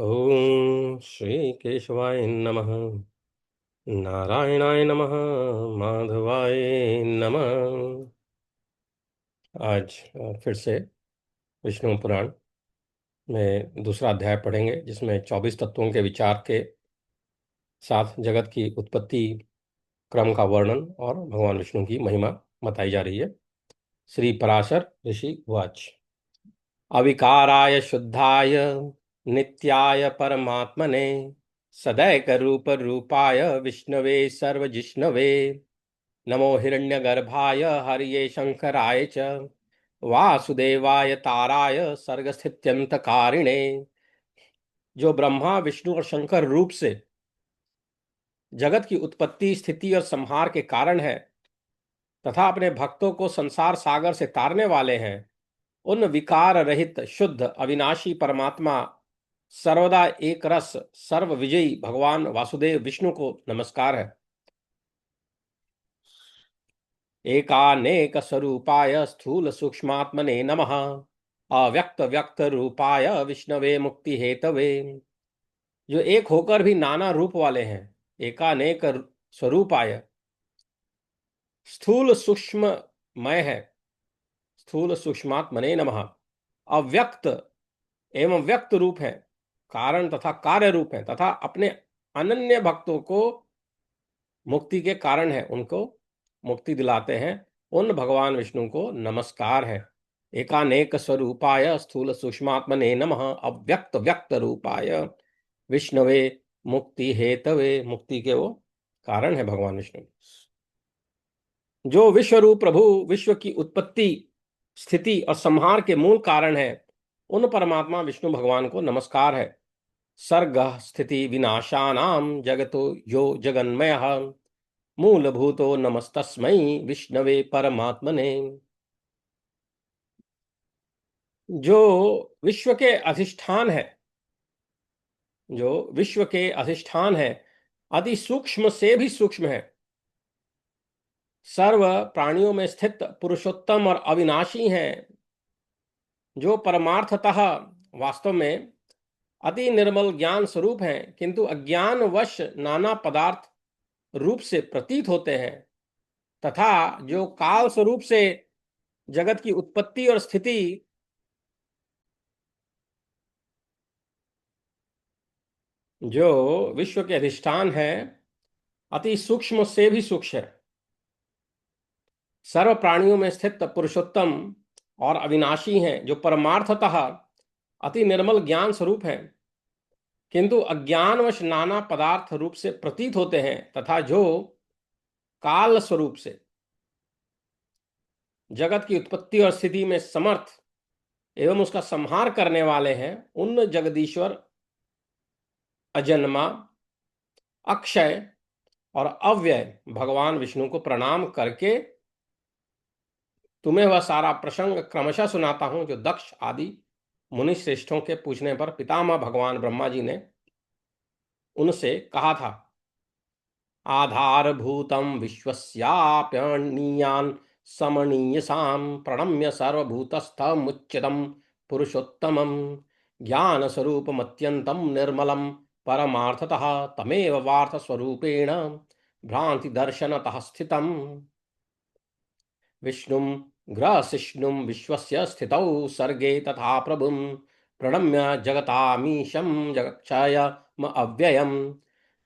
ओम श्री केशवाय नमः। नारायणाय नमः। माधवाय नमः। आज फिर से विष्णु पुराण में दूसरा अध्याय पढ़ेंगे, जिसमें 24 तत्वों के विचार के साथ जगत की उत्पत्ति क्रम का वर्णन और भगवान विष्णु की महिमा बताई जा रही है। श्री पराशर ऋषि उवाच। अविकाराय शुद्धाय नित्याय परमात्मने सदैक रूप रूपाय विष्णवे सर्वजिष्णवे नमो हिरण्यगर्भाय हरिये शंकराय च वासुदेवाय ताराय सर्गस्थित्यंतकारिणे। जो ब्रह्मा विष्णु और शंकर रूप से जगत की उत्पत्ति स्थिति और संहार के कारण है तथा अपने भक्तों को संसार सागर से तारने वाले हैं, उन विकार रहित शुद्ध अविनाशी परमात्मा सर्वदा एक रस सर्व विजयी भगवान वासुदेव विष्णु को नमस्कार है। एकानेक स्वरूपाय स्थूल सूक्ष्मात्मने नमः अव्यक्त व्यक्त रूपाय विष्णवे मुक्ति हेतवे। जो एक होकर भी नाना रूप वाले हैं, एकानेक स्वरूपाय, स्थूल सूक्ष्ममय है, स्थूल सूक्ष्मात्मने नमः। अव्यक्त एवं व्यक्त रूप है, कारण तथा कार्य रूप है, तथा अपने अनन्य भक्तों को मुक्ति के कारण है, उनको मुक्ति दिलाते हैं, उन भगवान विष्णु को नमस्कार है। एकानेक स्वरूपाय स्थूल सूक्ष्मात्मने नमः अव्यक्त व्यक्त रूपाय विष्णवे मुक्ति हेतवे। मुक्ति के वो कारण है भगवान विष्णु। जो विश्व रूप प्रभु विश्व की उत्पत्ति स्थिति और संहार के मूल कारण है, उन परमात्मा विष्णु भगवान को नमस्कार है। सर्ग स्थिति विनाशानाम जगतो यो जगन्मय मूलभूतो नमस्तस्मै विष्णवे परमात्मने। जो विश्व के अधिष्ठान है, जो विश्व के अधिष्ठान है, अति सूक्ष्म से भी सूक्ष्म है, सर्व प्राणियों में स्थित पुरुषोत्तम और अविनाशी है, जो परमार्थतः वास्तव में अति निर्मल ज्ञान स्वरूप है, किंतु अज्ञानवश नाना पदार्थ रूप से प्रतीत होते हैं, तथा जो काल स्वरूप से जगत की उत्पत्ति और स्थिति जो विश्व के अधिष्ठान है, अति सूक्ष्म से भी सूक्ष्म है, सर्व प्राणियों में स्थित पुरुषोत्तम और अविनाशी हैं, जो परमार्थतः अति निर्मल ज्ञान स्वरूप है, किंतु अज्ञानवश नाना पदार्थ रूप से प्रतीत होते हैं, तथा जो काल स्वरूप से जगत की उत्पत्ति और स्थिति में समर्थ एवं उसका संहार करने वाले हैं, उन जगदीश्वर अजन्मा अक्षय और अव्यय भगवान विष्णु को प्रणाम करके तुम्हें वह सारा प्रसंग क्रमशः सुनाता हूं, जो दक्ष आदि मुनि श्रेष्ठों के पूछने पर पितामह भगवान ब्रह्मा जी ने उनसे कहा था। आधारभूतम विश्वस्याप्यणीयान् समणीयसाम प्रणम्य सर्वभूतस्थमुच्यतम पुरुषोत्तमम ज्ञान स्वरूपमत्यंतम निर्मलम परमार्थतः तमेव वार्थ स्वरूपेण भ्रांति दर्शनतः स्थितम विष्णुम ग्रसिष्णुम विश्वस्य स्थितौ सर्गे तथा प्रभुम प्रणम्य जगतामीशं जगक्षयम अव्ययम्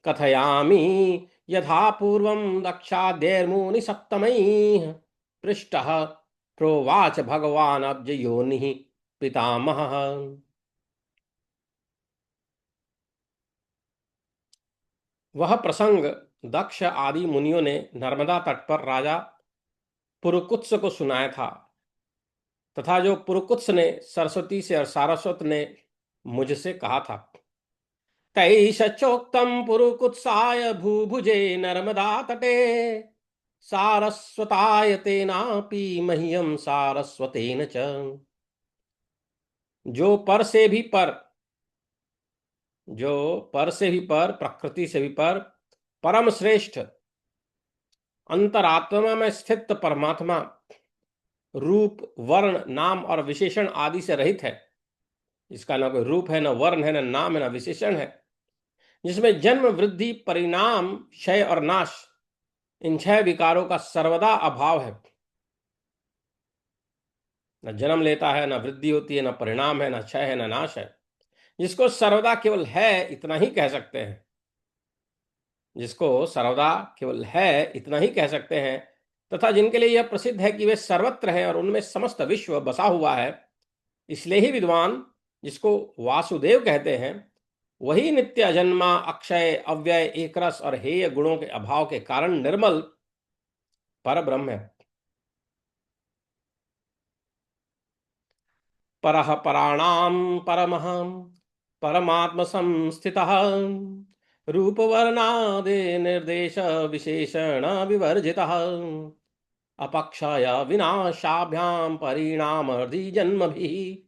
कथयामि यथा पूर्वं दक्षाद्यैर्मुनि सप्तमैः पृष्टः प्रोवाच भगवान् अब्ज योनिः पितामहः। वह प्रसंग दक्ष आदि मुनियों ने नर्मदा तट पर राजा पुरुकुत्स को सुनाया था, तथा जो पुरुकुत्स ने सरस्वती से और सारस्वत ने मुझसे कहा था। तैष चोक्तम पुरुकुत्साय भूभुजे नर्मदा तटे सारस्वताय तेनापि मह्यम सारस्वतेन च। जो पर से भी पर, जो पर से भी पर, प्रकृति से भी पर, परम श्रेष्ठ अंतरात्मा में स्थित परमात्मा रूप वर्ण नाम और विशेषण आदि से रहित है, इसका ना कोई रूप है, ना वर्ण है, ना नाम है, ना विशेषण है, जिसमें जन्म, वृद्धि, परिणाम, क्षय और नाश, इन 6 विकारों का सर्वदा अभाव है। न जन्म लेता है, ना वृद्धि होती है, ना परिणाम है, ना क्षय है, ना नाश है, जिसको सर्वदा केवल है इतना ही कह सकते हैं। जिसको सर्वदा केवल है इतना ही कह सकते हैं, तथा जिनके लिए यह प्रसिद्ध है कि वे सर्वत्र हैं और उनमें समस्त विश्व बसा हुआ है, इसलिए ही विद्वान जिसको वासुदेव कहते हैं, वही नित्य अजन्मा, अक्षय, अव्यय, एकरस और हेय गुणों के अभाव के कारण निर्मल पर ब्रह्म है। परः पराणाम परमः परमात्म संस्थितः, रूप वर्णादि निर्देश विशेषण विवर्जितः, अपक्षय विनाशाभ्याम परिणामर्धि जन्मभिः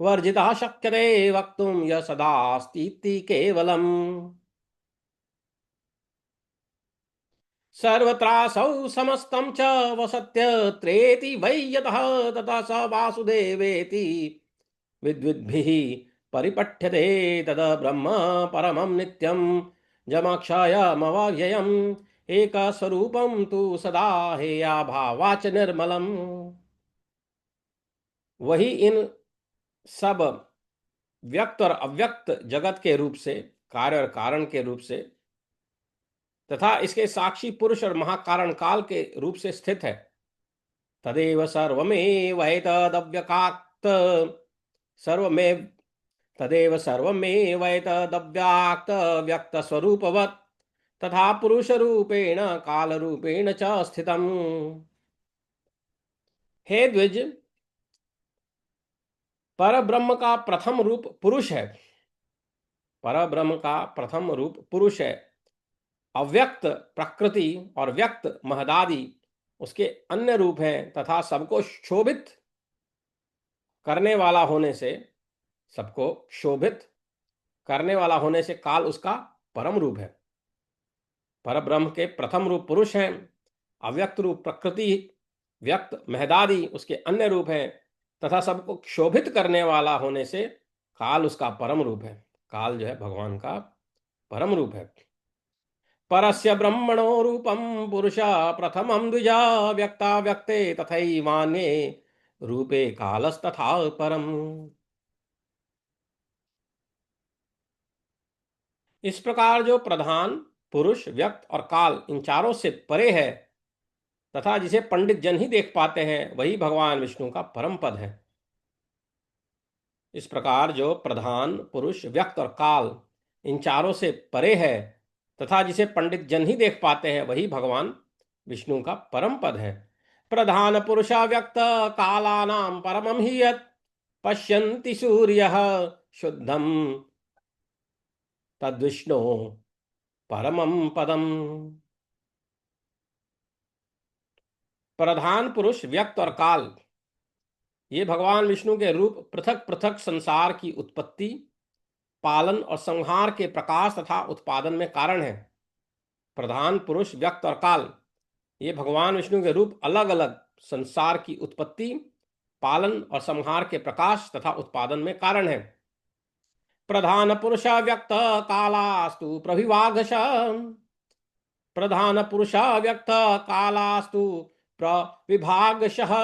वर्जितः शक्यते वक्तुं यः सदास्तीति केवलम्। सर्वत्रासौ समस्तं च वसत्यत्रेति वै यतः, ततः स वासुदेवेति विद्विद्भिः परिपठ्यते। तद ब्रह्म परमं नित्यं जमक्षयमव्ययम् एकस्वरूपं तु सदा हेया भावाच निर्मलम्। वही इन सब व्यक्त और अव्यक्त जगत के रूप से, कार्य और कारण के रूप से, तथा इसके साक्षी पुरुष और महाकारण काल के रूप से स्थित है। तदेव सर्वमेवैतदव्यकाक्त सर्वमेव तदेव सर्वमेवैतदव्याक्त व्यक्त स्वरूपवत् तथा पुरुष रूपेण काल रूपेण च स्थितम्। हे द्विज, पर ब्रह्म का प्रथम रूप पुरुष है। पर ब्रह्म का प्रथम रूप पुरुष है। अव्यक्त प्रकृति और व्यक्त महदादि उसके अन्य रूप हैं, तथा सबको शोभित करने वाला होने से, सबको शोभित करने वाला होने से काल उसका परम रूप है। पर ब्रह्म के प्रथम रूप पुरुष हैं, अव्यक्त रूप प्रकृति, व्यक्त महदादि उसके अन्य रूप हैं, तथा सबको शोभित करने वाला होने से काल उसका परम रूप है। काल जो है भगवान का परम रूप है। परस्य ब्रह्मणो रूपम पुरुष प्रथमं द्विजा व्यक्ता व्यक्ते तथैवान्ये रूपे कालस्तथा परम। इस प्रकार जो प्रधान, पुरुष, व्यक्त और काल इन चारों से परे है, तथा जिसे पंडित जन ही देख पाते हैं, वही भगवान विष्णु का परम पद है। इस प्रकार जो प्रधान, पुरुष, व्यक्त और काल इन चारों से परे है, तथा जिसे पंडित जन ही देख पाते हैं, वही भगवान विष्णु का परम पद है। प्रधान पुरुष व्यक्त कालानां परमं हि यत् पश्यन्ति सूर्यः शुद्धं तद्विष्णु परमं पदम। प्रधान पुरुष, व्यक्त और काल, ये भगवान विष्णु के रूप पृथक पृथक संसार की उत्पत्ति, पालन और संहार के प्रकाश तथा उत्पादन में कारण है। प्रधान पुरुष, व्यक्त और काल, ये भगवान विष्णु के रूप अलग अलग संसार की उत्पत्ति, पालन और संहार के प्रकाश तथा उत्पादन में कारण है। प्रधान पुरुष व्यक्त कालास्तु प्रभिवागश प्रधान पुरुष व्यक्त कालास्तु प्रविभागशः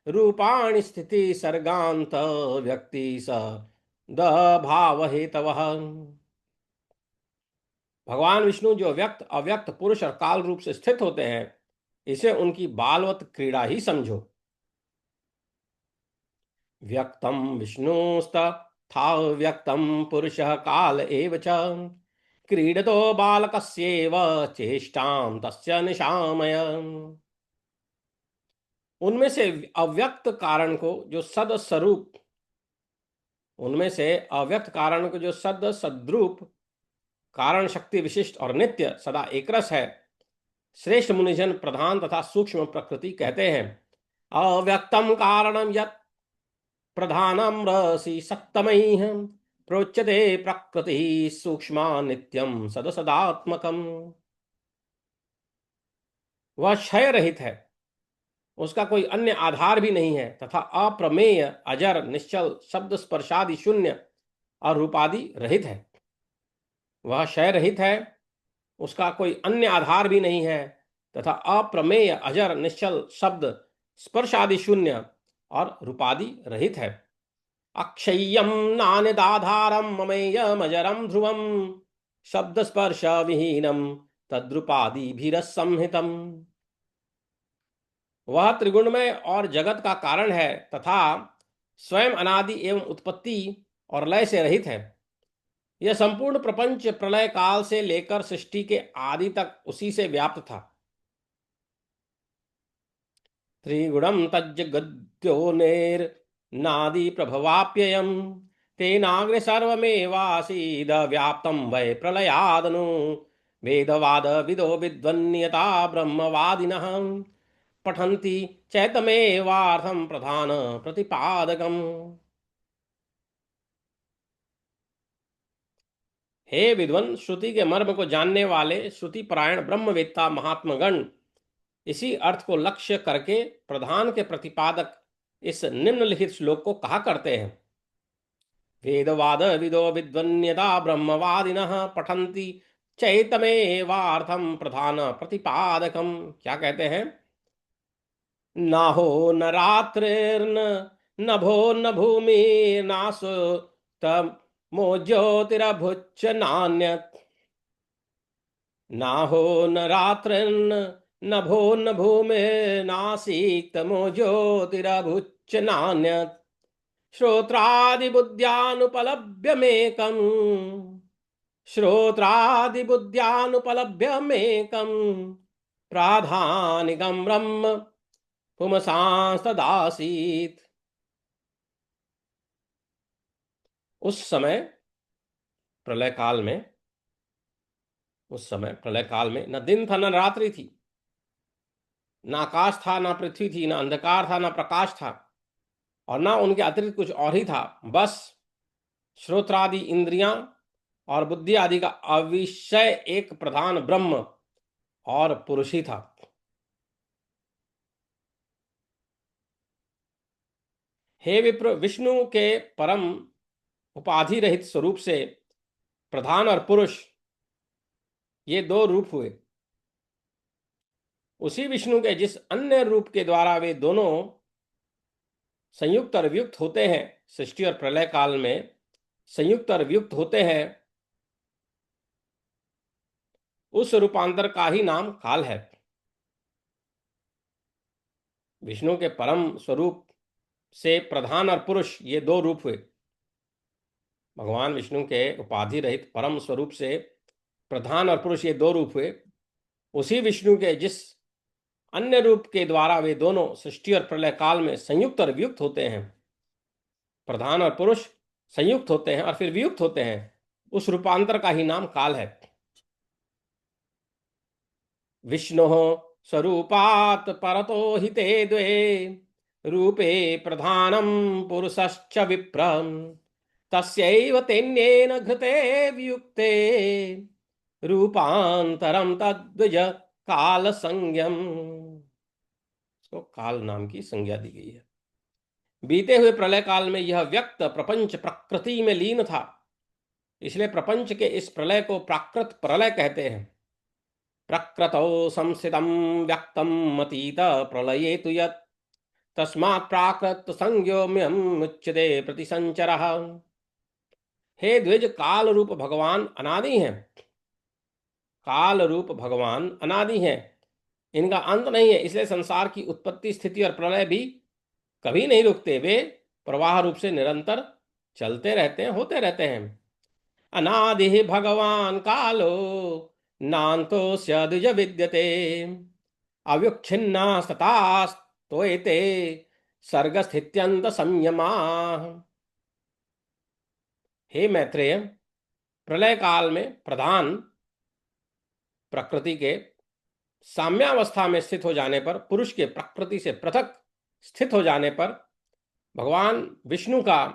रूपाणि स्थिति सर्गांत व्यक्ति स द भाव हेतवः। भगवान विष्णु जो व्यक्त, अव्यक्त, पुरुष और काल रूप से स्थित होते हैं, इसे उनकी बालवत क्रीड़ा ही समझो। व्यक्तम विष्णुस्तथा व्यक्तम पुरुषः काल एव च क्रीडतो बालकस्येव चेष्टां तस्य निशामय। उनमें से अव्यक्त कारण को जो सद स्वरूप उनमें से अव्यक्त कारण को जो सद सद्रूप, कारण शक्ति विशिष्ट और नित्य सदा एकरस है, श्रेष्ठ मुनिजन प्रधान तथा सूक्ष्म प्रकृति कहते हैं। अव्यक्तम कारणम यत् प्रधानम रसि सप्तमैः प्रोच्यते प्रकृति सूक्ष्मा नित्यम सदसदात्मकम। वह क्षय रहित है, उसका कोई अन्य आधार भी नहीं है, तथा अप्रमेय अजर निश्चल शब्द स्पर्शादि शून्य और रूपादि रहित है। वह क्षय रहित है, उसका कोई अन्य आधार भी नहीं है, तथा अप्रमेय अजर निश्चल शब्द स्पर्श आदि शून्य और रूपादि रहित है। अक्षय्यम नान्यदाधारम ममेयमजरम ध्रुवम शब्द स्पर्श विहीनम तद्रूपादिभिरसंहितम। वह त्रिगुणमय और जगत का कारण है तथा स्वयं अनादि एवं उत्पत्ति और लय से रहित है। यह संपूर्ण प्रपंच प्रलय काल से लेकर सृष्टि के आदि तक उसी से व्याप्त था। त्रिगुणम तज्ज गद्योनेर नादि प्रभवाप्ययम तेनाग्रे सर्वमेवासीद व्याप्तम वै प्रलयादनु वेदवाद विदो विद्वन्यता ब्रह्मवादिनः पठन्ति चैतमेवार्थं प्रधान प्रतिपादकम्। हे विद्वन, श्रुति के मर्म को जानने वाले श्रुति परायण ब्रह्मवेत्ता महात्मगण इसी अर्थ को लक्ष्य करके प्रधान के प्रतिपादक इस निम्नलिखित श्लोक को कहा करते हैं। वेदवाद विदो विद्वन्यता ब्रह्मवादिनः पठन्ति चैतमेवार्थं प्रधान प्रतिपादकम। क्या कहते हैं? नाहो न रात्रिर्न नभो न भूमिर्नासो तमो ज्योतिरभुच्च नान्यत्। नाहो न रात्रिर्न नभो न भूमिर्नासीक्तमो ज्योतिरभुच्च नान्यत् श्रोत्रादिबुद्ध्यानुपलभ्यमेकम् श्रोत्रादिबुद्ध्यानुपलभ्यमेकम् प्राधानिकं ब्रह्म पुमसांस्तदासीत्। उस समय प्रलय काल में न दिन था न रात्रि थी, न आकाश था न पृथ्वी थी, न अंधकार था न प्रकाश था, और न उनके अतिरिक्त कुछ और ही था। बस श्रोत्रादि इंद्रियां और बुद्धि आदि का अविषय एक प्रधान ब्रह्म और पुरुष ही था। हे विप्र, विष्णु के परम उपाधि रहित स्वरूप से प्रधान और पुरुष ये दो रूप हुए। उसी विष्णु के जिस अन्य रूप के द्वारा वे दोनों संयुक्त और वियुक्त होते हैं, सृष्टि और प्रलय काल में संयुक्त और वियुक्त होते हैं, उस रूपांतर का ही नाम काल है। विष्णु के परम स्वरूप से प्रधान और पुरुष ये दो रूप हुए। भगवान विष्णु के उपाधि रहित परम स्वरूप से प्रधान और पुरुष ये दो रूप हुए। उसी विष्णु के जिस अन्य रूप के द्वारा वे दोनों सृष्टि और प्रलय काल में संयुक्त और वियुक्त होते हैं, प्रधान और पुरुष संयुक्त होते हैं और फिर वियुक्त होते हैं, उस रूपांतर का ही नाम काल है। विष्णु स्वरूपात् परतो हि ते द्वे रूपे प्रधानम पुरुषश्च विप्रम तस्यैव तेन्येन घृते वियुक्ते रूपांतरम तद्विज काल संज्ञम। इसको काल नाम की संज्ञा दी गई है। बीते हुए प्रलय काल में यह व्यक्त प्रपंच प्रकृति में लीन था, इसलिए प्रपंच के इस प्रलय को प्राकृत प्रलय कहते हैं। प्रकृतौ संस्थितं व्यक्तम् अतीत प्रलयेतु यत् तस्मात् प्राकृत संज्ञोम्यम् उच्यते प्रतिसंचरः। हे द्विज, काल रूप भगवान अनादि हैं। काल रूप भगवान अनादि हैं, इनका अंत नहीं है, इसलिए संसार की उत्पत्ति स्थिति और प्रलय भी कभी नहीं रुकते। वे प्रवाह रूप से निरंतर चलते रहते हैं, होते रहते हैं। अनादि भगवान कालो नान्तोऽस्य द्विज विद्यते अव्युच्छिन्ना सतास्तोयते सर्गस्थित्यंत संयमा। हे मैत्रेय, प्रलय काल में प्रधान प्रकृति के साम्यावस्था में स्थित हो जाने पर, पुरुष के प्रकृति से पृथक स्थित हो जाने पर भगवान विष्णु का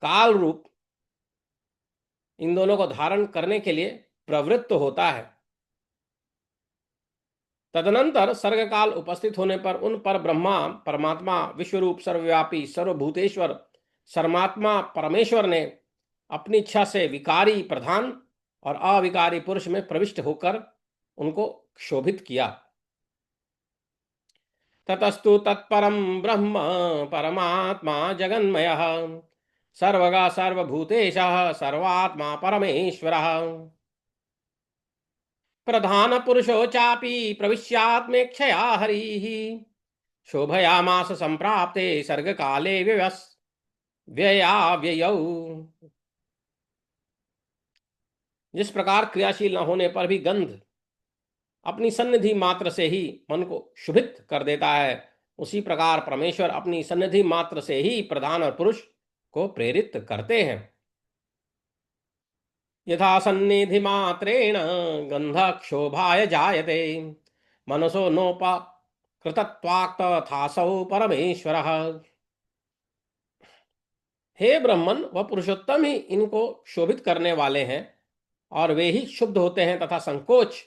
काल रूप इन दोनों को धारण करने के लिए प्रवृत्त होता है। तदनंतर सर्ग काल उपस्थित होने पर उन पर ब्रह्मा परमात्मा विश्वरूप सर्वव्यापी सर्वभूतेश्वर सर्मात्मा परमेश्वर ने अपनी इच्छा से विकारी प्रधान और अविकारी पुरुष में प्रविष्ट होकर उनको क्षोभित किया। ततस्तु तत्परम ब्रह्म परमात्मा जगन्मयः सर्वगा सर्वभूतेशः सर्वात्मा परमेश्वरः प्रधान पुरुषो चापि प्रविश्यात्मेक्षया हरिः शोभयामास संप्राप्ते सर्ग काले व्ययाव्ययौ। जिस प्रकार क्रियाशील न होने पर भी गंध अपनी सन्निधि मात्र से ही मन को शुभित कर देता है, उसी प्रकार परमेश्वर अपनी सन्निधि मात्र से ही प्रधान और पुरुष को प्रेरित करते हैं। यथा सन्निधि मात्रेण गंध क्षोभाय जायते मनसो नोपकृतत्वात् तथासौ परमेश्वरः। हे ब्रह्मन, वह पुरुषोत्तम ही इनको शोभित करने वाले हैं और वे ही शुद्ध होते हैं तथा संकोच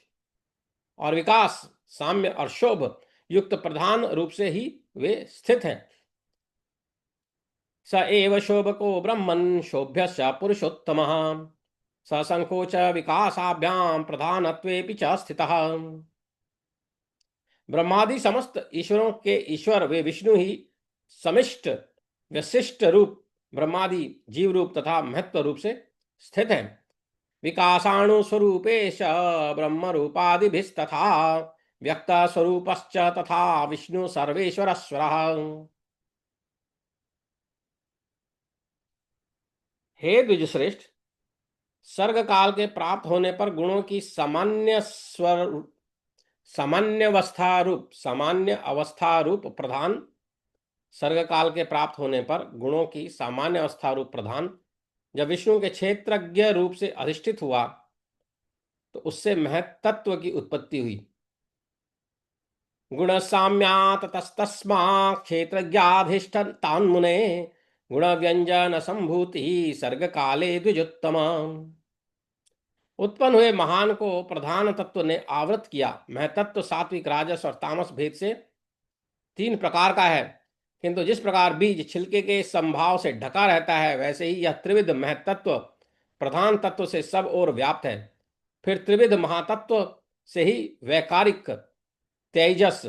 और विकास साम्य और शोभ युक्त प्रधान रूप से ही वे स्थित हैं। स एव शोभको ब्रह्मन् शोभ्यश्च पुरुषोत्तमः स संकोच विकासाभ्याम प्रधानत्वेपि च स्थितः। ब्रह्मादि समस्त ईश्वरों के ईश्वर वे विष्णु ही समिष्ट विशिष्ट रूप ब्रह्मादि जीव रूप तथा महत्व रूप से स्थित हैं। विकासाणु स्वरूपेश ब्रह्म रूपादिभिस्तथा व्यक्त स्वरूपश्च तथा विष्णु सर्वेश्वरस्वरः। हे द्विजश्रेष्ठ, सर्ग काल के प्राप्त होने पर गुणों की सामान्य अवस्था रूप प्रधान सर्ग काल के प्राप्त होने पर गुणों की सामान्य अवस्था रूप प्रधान जब विष्णु के क्षेत्रज्ञ रूप से अधिष्ठित हुआ तो उससे महत्त्व की उत्पत्ति हुई। गुण साम्यात तस्तस्मा क्षेत्रज्ञाधिष्ठान्मुने गुण व्यंजन संभूति सर्ग काले द्विजोत्तम। उत्पन्न हुए महान को प्रधान तत्व ने आवृत किया। महतत्व सात्विक राजस और तामस भेद से 3 प्रकार का है, किंतु जिस प्रकार बीज छिलके के संभाव से ढका रहता है वैसे ही यह त्रिविध महतत्व प्रधान तत्व से सब ओर व्याप्त है। फिर त्रिविध महातत्व से ही वैकारिक तेजस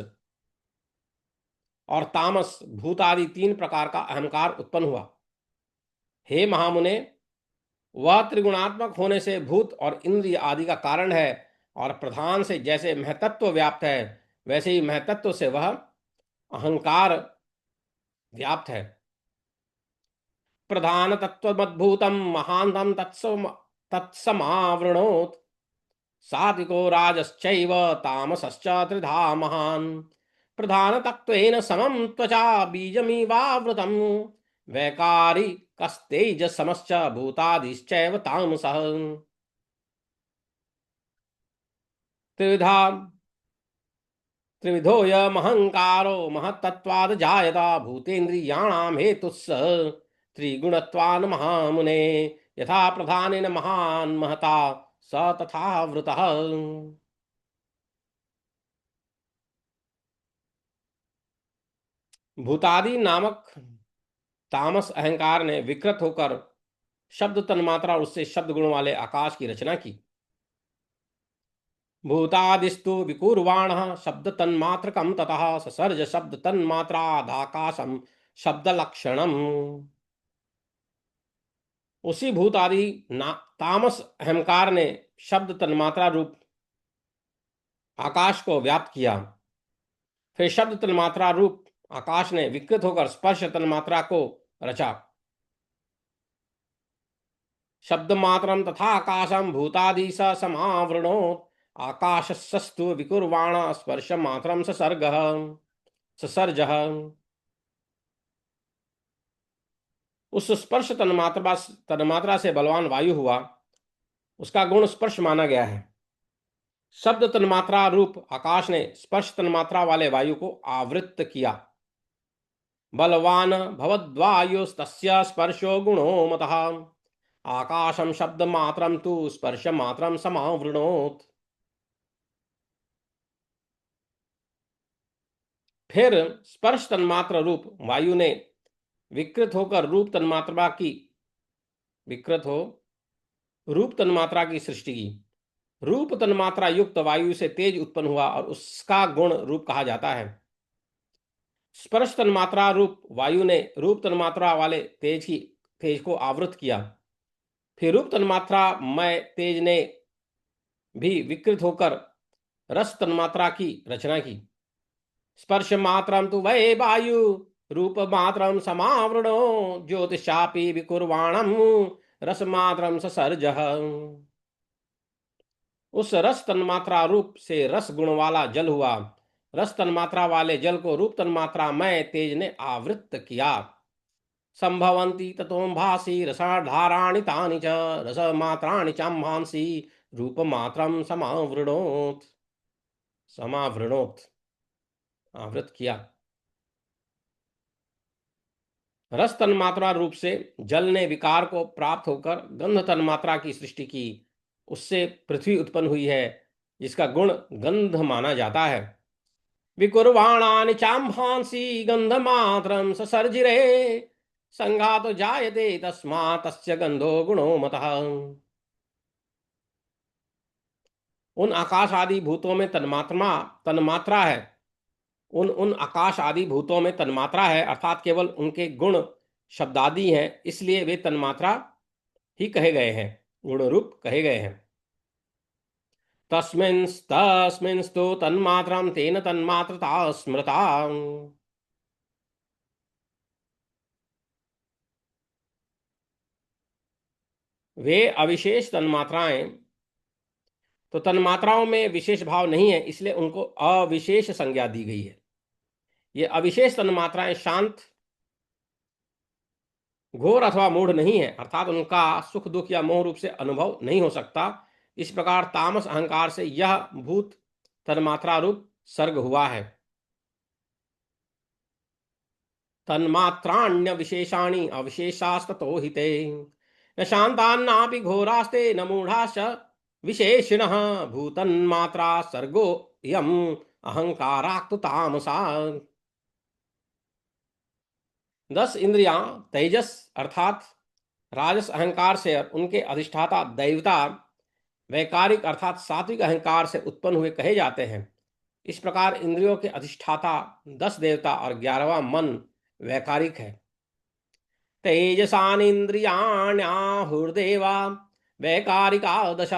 और तामस भूत आदि 3 प्रकार का अहंकार उत्पन्न हुआ। हे महामुने, वह त्रिगुणात्मक होने से भूत और इंद्रिय आदि का कारण है और प्रधान से जैसे महतत्व व्याप्त है वैसे ही महतत्व से वह अहंकार व्याप्त है। प्रधान तत्वमद्भूतम महांतम तत्समावृणोत् सात्विको राजश्चैव तामसश्च त्रिधा महान् प्रधान तत्वेन समं त्वचा बीजमिवावृतम् वैकारिकस्तेजसमश्च भूतादिश्चैव तामसः। त्रिविधोऽयमहङ्कारो महत्तत्वाद् जायता भूतेन्द्रियाणां हेतुस्स त्रिगुणत्वान् महामुने यथा प्रधानेन महान् महता स तथा वृतः। भूतादि नामक तामस अहंकार ने विकृत होकर शब्द तन्मात्रा उससे शब्द गुण वाले आकाश की रचना की। भूतादिस्तु विकुर्वाणः शब्द तन्मात्रकं ततः ससर्ज शब्द तन्मात्रादाकाशम शब्द लक्षणम। उसी भूतादि तामस अहंकार ने शब्द तन्मात्रा रूप आकाश को व्याप्त किया। फिर शब्द तन्मात्रा रूप आकाश ने विकृत होकर स्पर्श तन्मात्रा को रचा। शब्द मात्रम तथा आकाशम भूतादि स समावृणोत् आकाशस्तु विकुर्वाण स्पर्श मात्रम ससर्ज। उस स्पर्श तन्मात्रा से बलवान वायु हुआ, उसका गुण स्पर्श माना गया है। शब्द तन्मात्रा रूप आकाश ने स्पर्श तन्मात्रा वाले वायु को आवृत किया। बलवान भवद्वायुस्तस्य स्पर्शो गुणो मतः आकाशम शब्द मात्रम तु स्पर्श मात्रम समावृणोत्। फिर स्पर्श तन्मात्र रूप वायु ने विकृत होकर विकृत हो रूप तन्मात्रा की सृष्टि की। रूप तन्मात्रा युक्त वायु से तेज उत्पन्न हुआ और उसका गुण रूप कहा जाता है। स्पर्श तन्मात्रा रूप वायु ने रूप तन्मात्रा वाले तेज को आवृत किया। फिर रूप तन्मात्रा मय तेज ने भी विकृत होकर रस तन्मात्रा की रचना की। स्पर्श मात्रम तु वै वायु रूप मात्रम समावृणो ज्योतिषापि विकुर्वाणम रस मात्रम ससर्ज। उस रस तन्मात्रा रूप से रस गुण वाला जल हुआ। रस तन्मात्रा वाले जल को रूप तन्मात्रा मय तेज ने आवृत किया। संभवन्ति ततो भासी रसाधाराणि तानि च रसमात्राणि चाम्भांसि रूपमात्रं समावृणोत् आवृत किया। रस तन्मात्रा रूप से जल ने विकार को प्राप्त होकर गंध तन्मात्रा की सृष्टि की। उससे पृथ्वी उत्पन्न हुई है, जिसका गुण गंध माना जाता है। विकुर्वाणानि चाम्भांसि गंधमात्रं ससर्जिरे संघातो जायते तस्मात् तस्य गंधो गुणो मतः। उन आकाश आदि भूतों में तन्मात्रा है। उन उन आकाश आदि भूतों में तन्मात्रा है, अर्थात केवल उनके गुण शब्दादि हैं, इसलिए वे तन्मात्रा ही कहे गए हैं, गुण रूप कहे गए हैं। तस्मिंस्तु तन्मात्रं तेन तन्मात्रता स्मृता। वे अविशेष तन्मात्राएं, तो तन्मात्राओं में विशेष भाव नहीं है, इसलिए उनको अविशेष संज्ञा दी गई है। ये अविशेष तन्मात्राएं शांत, घोर अथवा मूढ़ नहीं है, अर्थात उनका सुख दुख या मोह रूप से अनुभव नहीं हो सकता। इस प्रकार तामस अहंकार से यह भूत तन्मात्रा रूप सर्ग हुआ है। तन्मात्राण्य विशेषाणि अविशेषास्ततो हिते न शांतान्नापि घोरास्ते न मूढ़ाश्च विशेषिणः भूतन्मात्रा सर्गो यम अहंकाराक्तु तामसा। 10 इंद्रियां तेजस अर्थात राजस अहंकार से और उनके अधिष्ठाता दैवता वैकारिक अर्थात सात्विक अहंकार से उत्पन्न हुए कहे जाते हैं। इस प्रकार इंद्रियों के अधिष्ठाता 10 देवता और 11वां मन वैकारिक है। तेजसानीन्द्रियाण्याहुर्देवा वैकारिका दश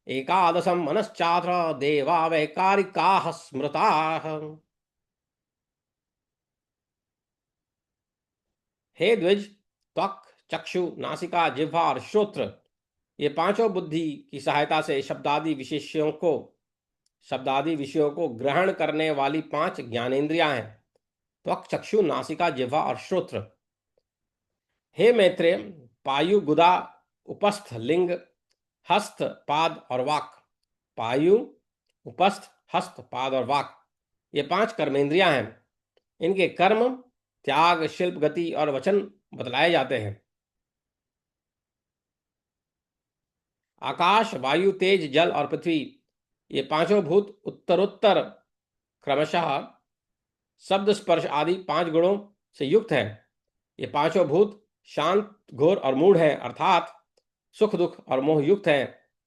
एकादशम मनश्चात्र देवा वैकारिका स्मृता। हे द्विज, त्वक चक्षु नासिका जिह्वा और श्रोत्र, ये पांचों बुद्धि की सहायता से शब्दादि विषयों को ग्रहण करने वाली 5 ज्ञानेन्द्रियां हैं। त्वक चक्षु नासिका जिह्वा और श्रोत्र। हे मैत्रेय, पायु गुदा उपस्थ लिंग हस्त पाद और वाक, पायु उपस्थ हस्त पाद और वाक, ये 5 कर्मेंद्रियां हैं। इनके कर्म त्याग शिल्प गति और वचन बतलाए जाते हैं। आकाश वायु तेज जल और पृथ्वी, ये पांचों भूत उत्तरोत्तर क्रमशः शब्द स्पर्श आदि 5 गुणों से युक्त है। ये पांचों भूत शांत घोर और मूढ़ है, अर्थात सुख दुख और मोह युक्त है,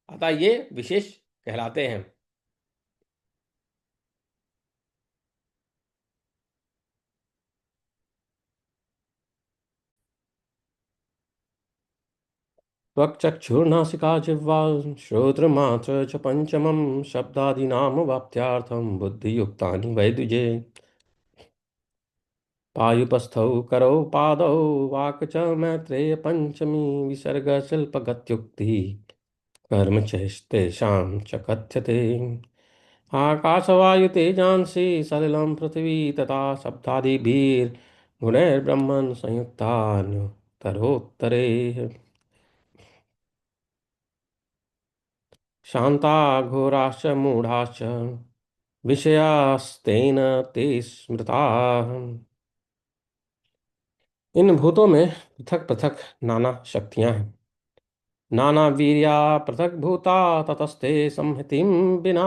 अतः ये विशेष कहलाते हैं। त्वक्चक्षुर्नासिका जिह्वा श्रोत्रमात्र च पंचमं शब्दादीनां वाप्त्यार्थं बुद्धियुक्तानि वै द्विजे। पायुपस्थौ करौ पादौ वाक् च मैत्रेय पंचमी विसर्गशिल्पगत्युक्तिः कर्म चैस्तेषां च कथ्यते। आकाशवायुतेजांसि सलिलं पृथिवी तथा शब्दादिभिर्गुणैर्ब्रह्मन् संयुक्तान्युत्तरोत्तरे। शांता घोराश्च मूढ़ाश्च विषयास्तेन ते स्मृता। इन भूतों में पृथक पृथक नाना शक्तियां हैं, नाना वीर्या पृथक भूता ततस्ते संहतिम बिना,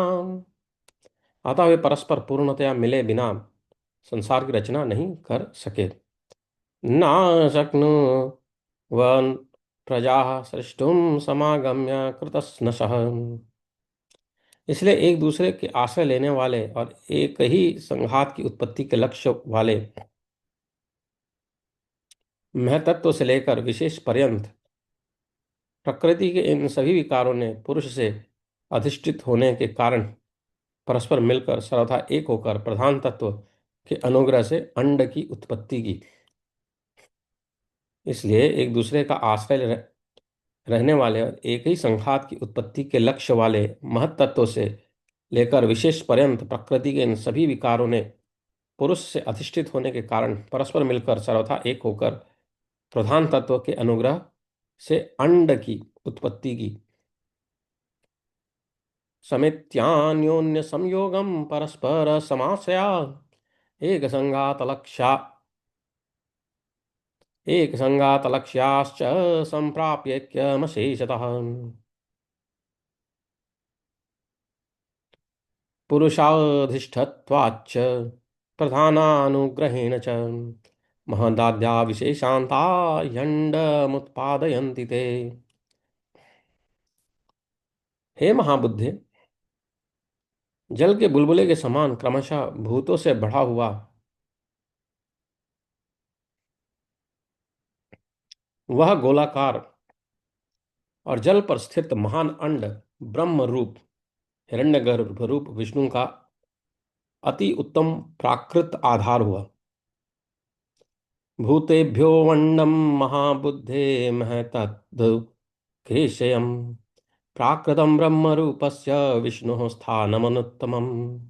अतः वे परस्पर पूर्णतया मिले बिना संसार की रचना नहीं कर सके। न शक्नुवन् प्रजाः सृष्टुं समागम्य कृतस्नशः। इसलिए एक दूसरे के आश्रय लेने वाले और एक ही संघात की उत्पत्ति के लक्ष्य वाले महतत्व से लेकर विशेष पर्यंत प्रकृति के इन सभी विकारों ने पुरुष से अधिष्ठित होने के कारण परस्पर मिलकर सर्वथा एक होकर प्रधान तत्व के अनुग्रह से अंड की उत्पत्ति की। इसलिए एक दूसरे का आश्रय रहने वाले और एक ही संघात की उत्पत्ति के लक्ष्य वाले महत तत्व से लेकर विशेष पर्यंत प्रकृति के इन सभी विकारों ने पुरुष से अधिष्ठित होने के कारण परस्पर मिलकर सर्वथा एक होकर प्रधान तत्व के अनुग्रह से अंड की उत्पत्ति की। समित्यान्योन्य संयोगम परस्पर समाश्रया एक संघात लक्ष्या एक संघात लक्ष्याश्च संप्राप्यैक्यमशेषतः पुरुषाधिष्ठत्वाच्च प्रधानानुग्रहेण च महदाद्या विशेषान्ता यण्डमुत्पादयन्ति ते। हे महाबुद्धे, जल के बुलबुले के समान क्रमशः भूतों से बढ़ा हुआ वह गोलाकार और जल पर स्थित महान अंड ब्रह्म रूप हिरण्यगर्भ रूप विष्णु का अति उत्तम प्राकृत आधार हुआ। भूतेभ्यो वंडम महाबुद्धे महतद् केशयम् प्राकृतम ब्रह्म रूपस्य विष्णु स्थानमनुत्तमम्।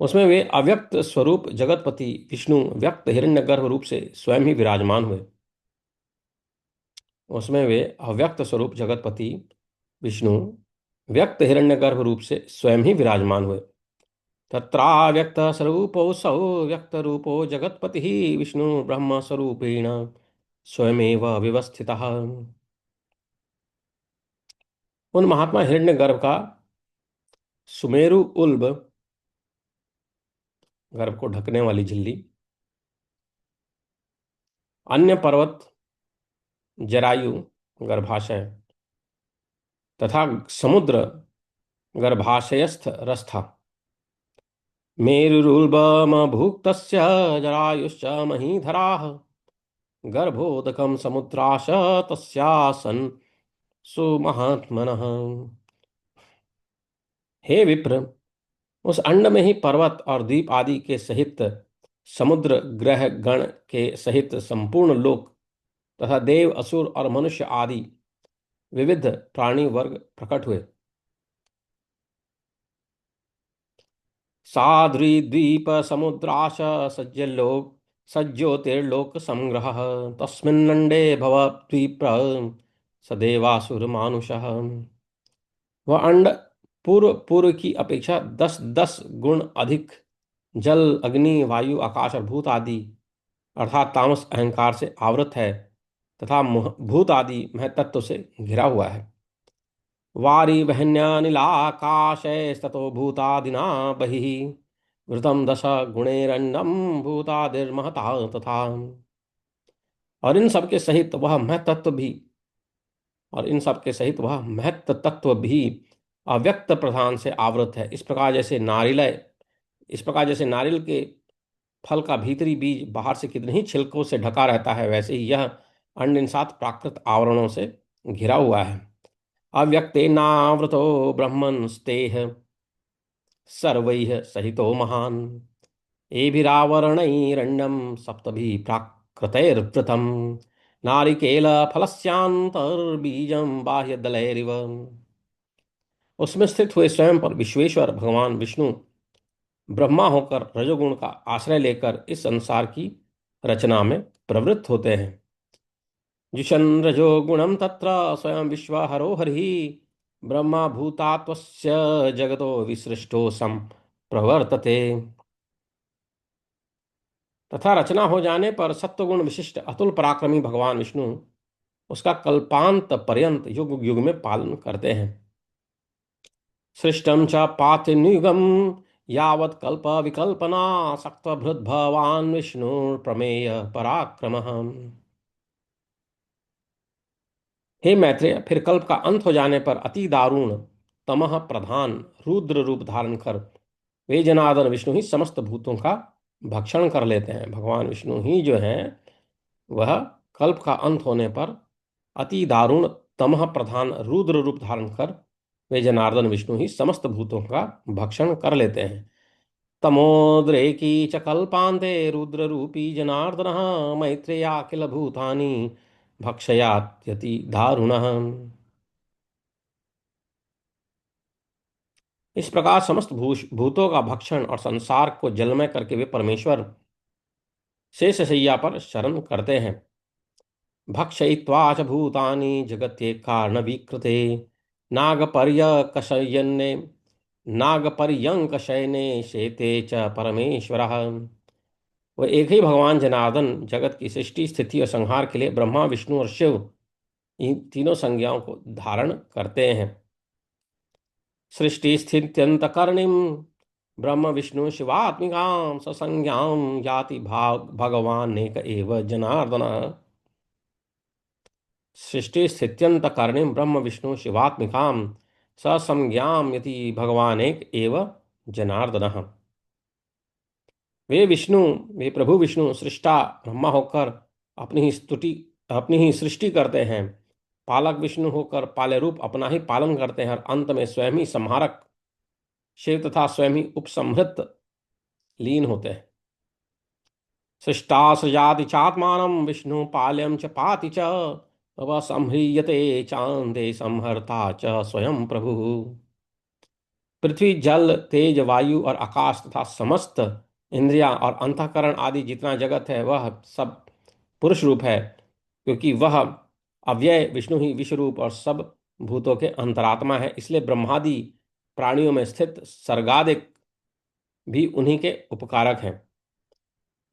उसमें वे अव्यक्त स्वरूप जगतपति विष्णु व्यक्त हिरण्यगर्भ रूप से स्वयं ही विराजमान हुए। उसमें वे अव्यक्त स्वरूप जगतपति विष्णु व्यक्त हिरण्यगर्भ रूप से स्वयं ही विराजमान हुए। तत्राव्यक्त स्वरूपोऽसौ व्यक्त रूपो जगतपति विष्णु ब्रह्म स्वरूपेण स्वयमेव व्यवस्थितः। उन महात्मा हिरण्यगर्भ का सुमेरु उल्ब गर्भ को ढकने वाली झिल्ली, अन्य पर्वत जरायु गर्भाशय तथा समुद्र गर्भाशयस्थ रस्था मेरुरुल्बमभुक्तस्य जरायुश्च महीधराः गर्भोदकं समुद्राश तस्यासन् सुमहात्मनः। हे विप्र, उस अंड में ही पर्वत और द्वीप आदि के सहित समुद्र ग्रह गण के सहित संपूर्ण लोक तथा देव असुर और मनुष्य आदि विविध प्राणी वर्ग प्रकट हुए। साद्रिद्वीप समुद्राश सज्जलोक सज्जोतिर्लोक संग्रह तस्मिन्नंडे भवद्वीप सदेवासुर मानुषः। वह अंड पूर्व पूर्व की अपेक्षा 10-10 गुण अधिक जल अग्नि वायु आकाश और भूत आदि अर्थात तामस अहंकार से आवृत है तथा भूत आदि महतत्व से घिरा हुआ है। वारी वह्न्यनिलाकाशैस्ततो भूतादिना बहिः वृतं दश गुणैरण्डं भूतादिर्महता तथा। और इन सबके सहित वह महतत्व भी और इन सबके सहित वह महत्व तत्व भी अव्यक्त प्रधान से आवृत है। इस प्रकार जैसे नारियल के फल का भीतरी बीज बाहर से कितने ही छिलकों से ढका रहता है, वैसे ही यह अंड इन 7 प्राकृत आवरणों से घिरा हुआ है। अव्यक्तेनावृतो ब्रह्मन्स्तेह सर्वैः सहितो महान् एभिरावरणैरण्यं सप्तभिः प्राकृतैर्वृतं नारिकेलफलस्यान्तर्बीजं बाह्यदलैरिव। उसमें स्थित हुए स्वयं पर विश्वेश्वर भगवान विष्णु ब्रह्मा होकर रजोगुण का आश्रय लेकर इस संसार की रचना में प्रवृत्त होते हैं। जुषन् रजोगुणं तत्र स्वयं विश्वहरो हरिः ब्रह्मा भूतात्वस्य जगतो विसृष्टो संप्रवर्तते। तथा रचना हो जाने पर सत्वगुण विशिष्ट अतुल पराक्रमी भगवान विष्णु उसका कल्पांत पर्यंत युग युग में पालन करते हैं। सृष्टं च पातिनियुगं यावत् कल्प विकल्पना सक्तभृद् भवान् विष्णुर्प्रमेय पराक्रमः। हे मैत्रेय, फिर कल्प का अंत हो जाने पर अति दारुण तमह प्रधान रुद्र रूप धारण कर वे जनार्दन विष्णु ही समस्त भूतों का भक्षण कर लेते हैं। भगवान विष्णु ही जो है वह कल्प का अंत होने पर अति दारुण तमह प्रधान रुद्र रूप धारण कर वे जनार्दन विष्णु ही समस्त भूतों का भक्षण कर लेते हैं। तमोद्रेकी च कल्पान्ते रुद्र रूपी जनार्दन मैत्रेया किल भूतानि भक्षयात्यति दारुणः। इस प्रकार समस्त भूतों का भक्षण और संसार को जलमय करके वे परमेश्वर शेषशय्या पर शरण करते हैं। भक्षयित्वा च भूतानि जगत्ये कारणविकृते नागपर्यकशयन्ने नागपर्यंकशयने शेते च परमेश्वरः। वह एक ही भगवान जनार्दन जगत की सृष्टि स्थिति और संहार के लिए ब्रह्मा विष्णु और शिव इन तीनों संज्ञाओं को धारण करते हैं। सृष्टि स्थित्यंतकर्णिम ब्रह्म विष्णु शिवात्मिकां ससंज्ञां याति भाग भगवान एक एव जनार्दन। सृष्टि स्थित्यंतकर्णिम ब्रह्म विष्णु शिवात्मिकां ससंज्ञां यति भगवान एक एव जनार्दन। वे विष्णु वे प्रभु विष्णु सृष्टा ब्रह्मा होकर अपनी ही स्तुति अपनी ही सृष्टि करते हैं। पालक विष्णु होकर पाले रूप अपना ही पालन करते हैं और अंत में स्वयं ही संहारक शिव तथा स्वयं ही उपसंहृत लीन होते हैं। सृष्टा सृजाति चात्मानं विष्णु पाल्यं च पाति च तव संह्रियते चांदे संहर्ता च स्वयं प्रभु। पृथ्वी जल तेज वायु और आकाश तथा समस्त इंद्रियां और अंतःकरण आदि जितना जगत है वह सब पुरुष रूप है, क्योंकि वह अव्यय विष्णु ही विश्व रूप और सब भूतों के अंतरात्मा है। इसलिए ब्रह्मादि प्राणियों में स्थित सर्गादिक भी उन्हीं के उपकारक हैं।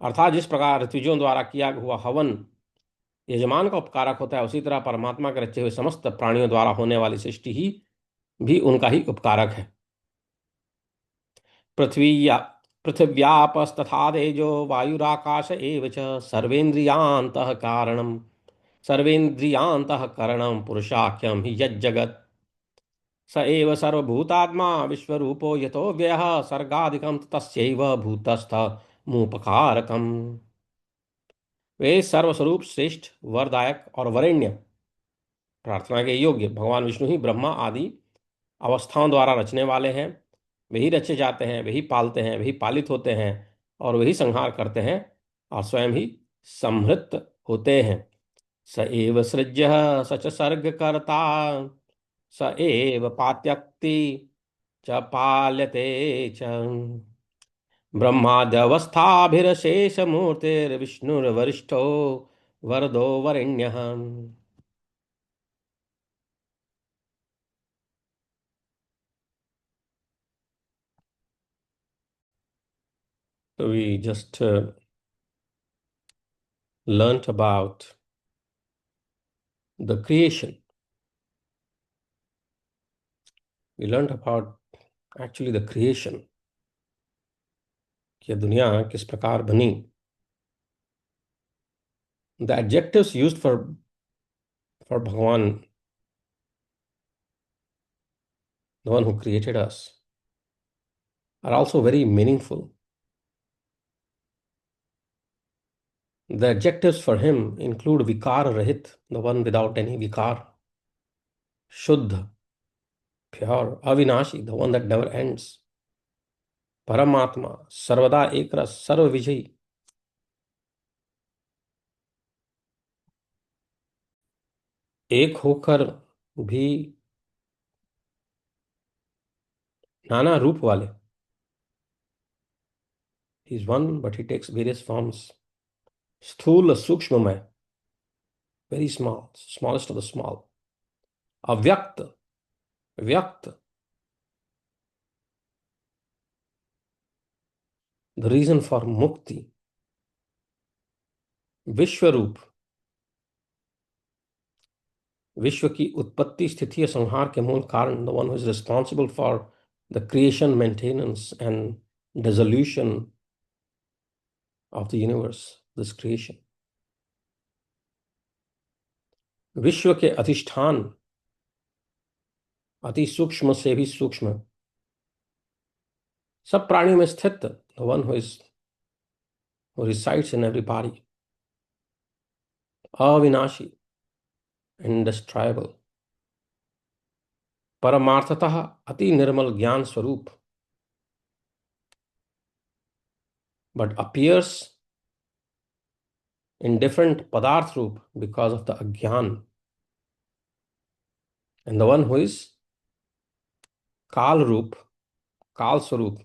अर्थात जिस प्रकार ऋत्विजों द्वारा किया हुआ हवन यजमान का उपकारक होता है, उसी तरह परमात्मा के रचे हुए समस्त प्राणियों द्वारा होने वाली सृष्टि ही भी उनका ही उपकारक है। पृथ्वीया पृथिव्यापस्तथा तेजो वायुराकाश एव च सर्वेन्द्रियान्तःकरणं पुरुषाख्यं हि यज्जगत् स एव सर्वभूतात्मा विश्वरूपो यतो व्ययः सर्गादिकं तस्यैव भूतस्थमुपकारकम्। वे सर्वस्वरूप श्रेष्ठ वरदायक और वरेण्य प्रार्थना के योग्य भगवान विष्णु ही ब्रह्मा आदि अवस्थाओं द्वारा रचने वाले हैं। वही रचे जाते हैं, वही पालते हैं, वही पालित होते हैं और वही संहार करते हैं और स्वयं ही संहृत होते हैं। स एव सृज्य स च सर्ग कर्ता स एव पात्यक्ति च पाल्यते च ब्रह्माद्यवस्थाभिरशेष मूर्तिर्विष्णुर्वरिष्ठो वरदो वरेण्यः। So we just learnt about the creation. We learnt about actually the creation, कि दुनिया किस प्रकार बनी. The adjectives used for Bhagavan, the one who created us, are also very meaningful. The adjectives for him include Vikar Rahit, the one without any Vikar, Shuddha, pure, Avinashi, the one that never ends, Paramatma, Sarvada Ekras, Sarva Vijay. एक होकर भी नाना रूप वाले. He is one, but he takes various forms. Sthula Sukshmamay, very small, smallest of the small. Avyakt, Vyakt, the reason for Mukti. विश्वरूप, विश्व की उत्पत्ति स्थिति और संहार के मूल कारण, the one who is responsible for the creation, maintenance and dissolution of the universe, this creation. विश्व के अधिष्ठान, अति सूक्ष्म से भी सूक्ष्म, सब प्राणियों में स्थित, the one who resides in every body, अविनाशी, indestructible, परमार्थतः अति निर्मल ज्ञान स्वरूप, but appears in different padarth roop because of the agyan, and the one who is kal roop, kal swarup,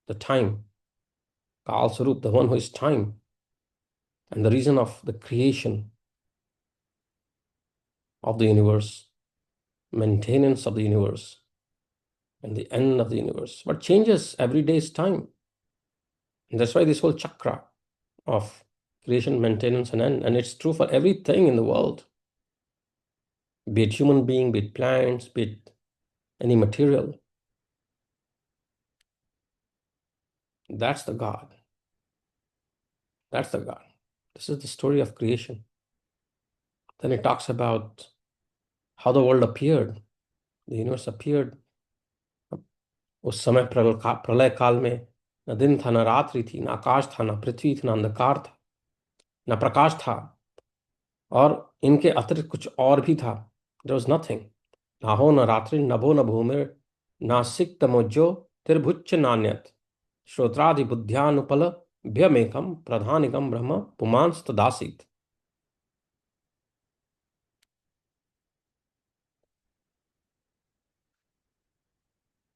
the time, kal swarup, the one who is time, and the reason of the creation of the universe, maintenance of the universe, and the end of the universe. What changes every day is time. And that's why this whole chakra of creation, maintenance, and end, and it's true for everything in the world, be it human being, be it plants, be it any material. That's the God. That's the God. This is the story of creation. Then it talks about how the world appeared. The universe appeared. उस समय प्रलय काल में न दिन था, न रात्रि थी, न आकाश था, न पृथ्वी थी, न अंधकार था, न प्रकाश था, और इनके अतिरिक्त कुछ और भी था. There was nothing. नाहो न रात्रि नभो न भूमिर नासिक तमोजो त्रिभुच्च नान्यत श्रोत्रादि बुद्ध्यानुपल भ्यमेकम प्रधानिकम ब्रह्म पुमांस तदासीत.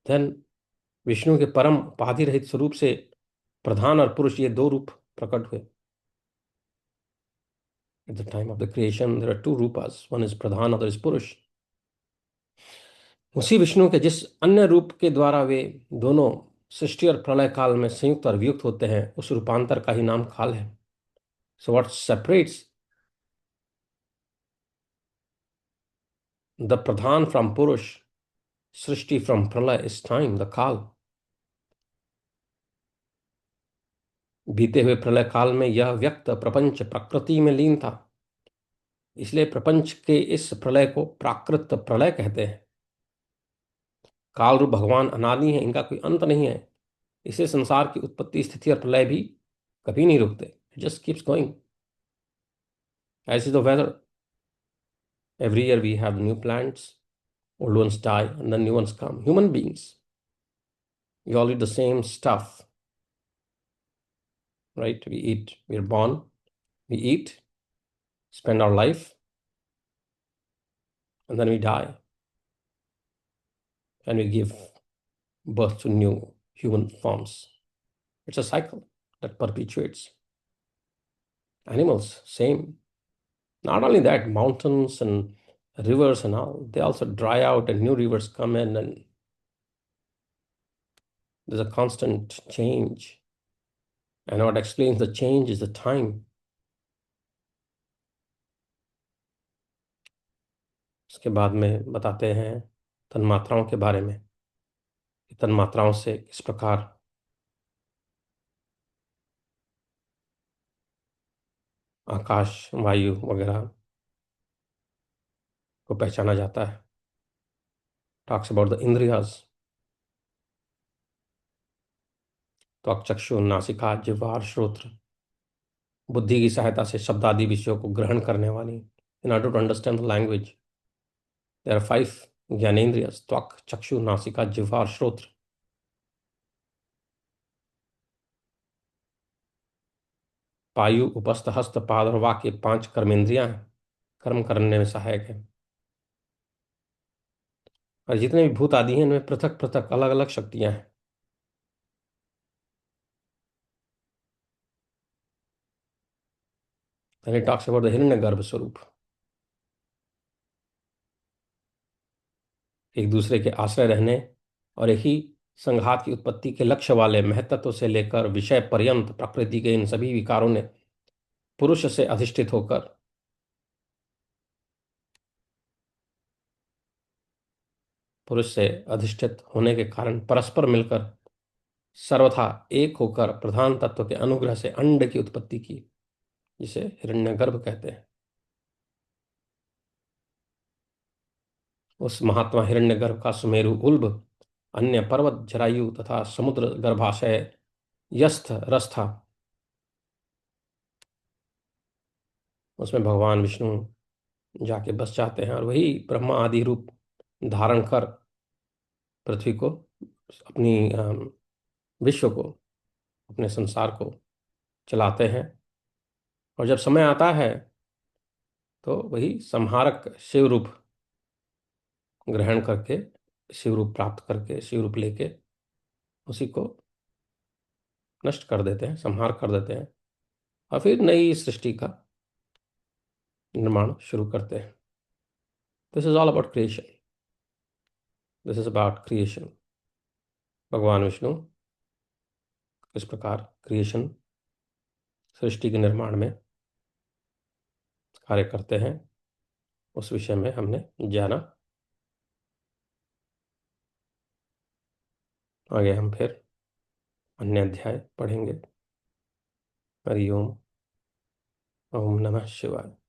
Then विष्णु के परम उपाधि रहित स्वरूप से प्रधान और पुरुष, ये दो रूप प्रकट हुए. At the time of the creation, there are two rupas. One is Pradhan, other is Purush. उसी विष्णु के जिस अन्य रूप के द्वारा वे दोनों सृष्टि और प्रलय काल में संयुक्त और वियुक्त होते हैं, उस रूपांतर का ही नाम काल है. So what separates the Pradhan from Purush, Srishti from प्रलय, is time, the काल. बीते हुए प्रलय काल में यह व्यक्त प्रपंच प्रकृति में लीन था, इसलिए प्रपंच के इस प्रलय को प्राकृत प्रलय कहते हैं. काल रूप भगवान अनादि है, इनका कोई अंत नहीं है, इससे संसार की उत्पत्ति, स्थिति और प्रलय भी कभी नहीं रुकते. Just keeps going. As is the weather. Every year we have new plants, old ones die, and then new ones come. Human beings, we all eat the same stuff, right? We eat, we're born, we eat, spend our life, and then we die, and we give birth to new human forms. It's a cycle that perpetuates. Animals, same. Not only that, mountains and rivers and all, they also dry out and new rivers come in, and there's a constant change. And what explains the change is the time. उसके बाद में बताते हैं तन्मात्राओं के बारे में. तन्मात्राओं से किस प्रकार आकाश, वायु वगैरह को पहचाना जाता है. टॉक्स अबाउट द इंद्रियाज, त्वक, चक्षु, नासिका, जिह्वा और श्रोत्र, बुद्धि की सहायता से शब्द आदि विषयों को ग्रहण करने वाली. In order to understand the language, there are 5 ज्ञानेन्द्रियस: त्वक, चक्षु, नासिका, जिह्वा और श्रोत्र. पायु, उपस्थ, हस्त, पाद और वाक, ये 5 कर्मेंद्रियां हैं, कर्म करने में सहायक है. और जितने भी भूत आदि हैं, इनमें पृथक पृथक अलग अलग शक्तियां हैं. Then it talks about the हिरण्यगर्भ स्वरूप. एक दूसरे के आश्रय रहने और एक ही संघात की उत्पत्ति के लक्ष्य वाले महत्त्व से लेकर विषय पर्यंत प्रकृति के इन सभी विकारों ने पुरुष से अधिष्ठित होकर पुरुष से अधिष्ठित होने के कारण परस्पर मिलकर सर्वथा एक होकर प्रधान तत्व के अनुग्रह से अंड की उत्पत्ति की, जिसे हिरण्यगर्भ कहते हैं। उस महात्मा हिरण्यगर्भ का सुमेरु उल्ब, अन्य पर्वत जरायु तथा समुद्र गर्भाशय यस्थ रस्था, उसमें भगवान विष्णु जाके बस जाते हैं और वही ब्रह्मा आदि रूप धारण कर पृथ्वी को, अपनी विश्व को, अपने संसार को चलाते हैं। और जब समय आता है तो वही संहारक शिव रूप ग्रहण करके, शिव रूप प्राप्त करके, शिव रूप लेके उसी को नष्ट कर देते हैं, संहार कर देते हैं, और फिर नई सृष्टि का निर्माण शुरू करते हैं। This is all about creation. This is about creation. भगवान विष्णु किस प्रकार क्रिएशन, सृष्टि के निर्माण में कार्य करते हैं, उस विषय में हमने जाना। आगे हम फिर अन्य अध्याय पढ़ेंगे। हरि ओम। ओम नमः शिवाय।